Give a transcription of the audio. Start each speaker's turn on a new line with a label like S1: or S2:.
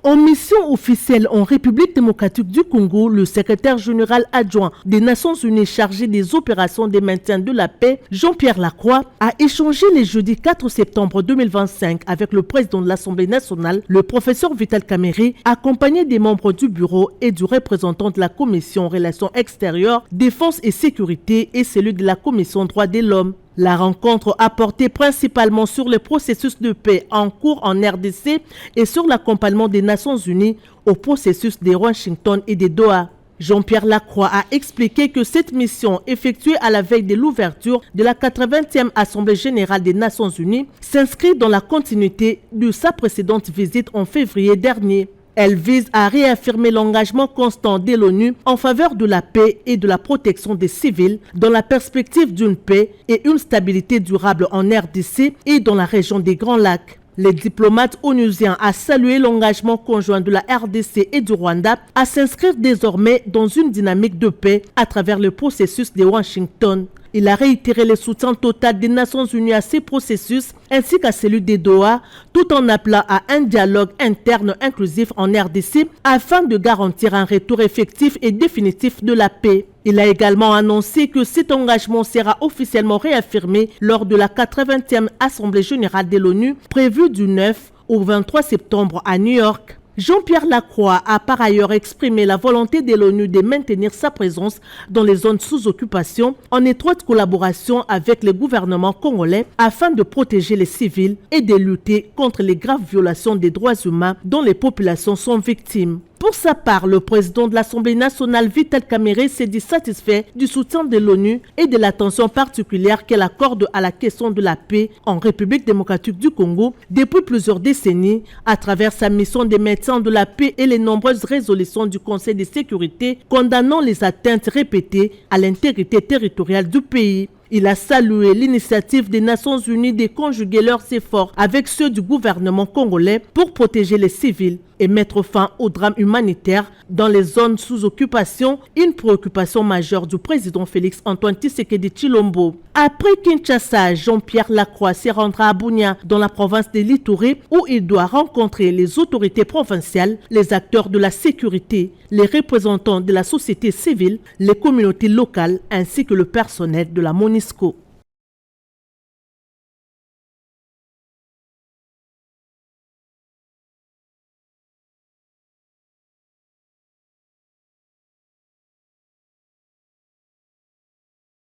S1: En mission officielle en République démocratique du Congo, le secrétaire général adjoint des Nations Unies chargé des opérations de maintien de la paix, Jean-Pierre Lacroix, a échangé le jeudi 4 septembre 2025 avec le président de l'Assemblée nationale, le professeur Vital Kamerhe, accompagné des membres du bureau et du représentant de la Commission Relations extérieures, Défense et Sécurité et celui de la Commission Droits de l'Homme. La rencontre a porté principalement sur le processus de paix en cours en RDC et sur l'accompagnement des Nations Unies au processus de Washington et de Doha. Jean-Pierre Lacroix a expliqué que cette mission, effectuée à la veille de l'ouverture de la 80e Assemblée générale des Nations Unies, s'inscrit dans la continuité de sa précédente visite en février dernier. Elle vise à réaffirmer l'engagement constant de l'ONU en faveur de la paix et de la protection des civils dans la perspective d'une paix et une stabilité durable en RDC et dans la région des Grands Lacs. Les diplomates onusiens ont salué l'engagement conjoint de la RDC et du Rwanda à s'inscrire désormais dans une dynamique de paix à travers le processus de Washington. Il a réitéré le soutien total des Nations Unies à ces processus ainsi qu'à celui des Doha, tout en appelant à un dialogue interne inclusif en RDC afin de garantir un retour effectif et définitif de la paix. Il a également annoncé que cet engagement sera officiellement réaffirmé lors de la 80e Assemblée générale de l'ONU prévue du 9 au 23 septembre à New York. Jean-Pierre Lacroix a par ailleurs exprimé la volonté de l'ONU de maintenir sa présence dans les zones sous occupation en étroite collaboration avec le gouvernement congolais afin de protéger les civils et de lutter contre les graves violations des droits humains dont les populations sont victimes. Pour sa part, le président de l'Assemblée nationale, Vital Kamerhe, s'est dit satisfait du soutien de l'ONU et de l'attention particulière qu'elle accorde à la question de la paix en République démocratique du Congo depuis plusieurs décennies à travers sa mission de maintien de la paix et les nombreuses résolutions du Conseil de sécurité condamnant les atteintes répétées à l'intégrité territoriale du pays. Il a salué l'initiative des Nations Unies de conjuguer leurs efforts avec ceux du gouvernement congolais pour protéger les civils et mettre fin aux drames humanitaires dans les zones sous occupation, une préoccupation majeure du président Félix Antoine Tshisekedi Tshilombo. Après Kinshasa, Jean-Pierre Lacroix se rendra à Bunia, dans la province de l'Ituri, où il doit rencontrer les autorités provinciales, les acteurs de la sécurité, les représentants de la société civile, les communautés locales ainsi que le personnel de la MONUSCO.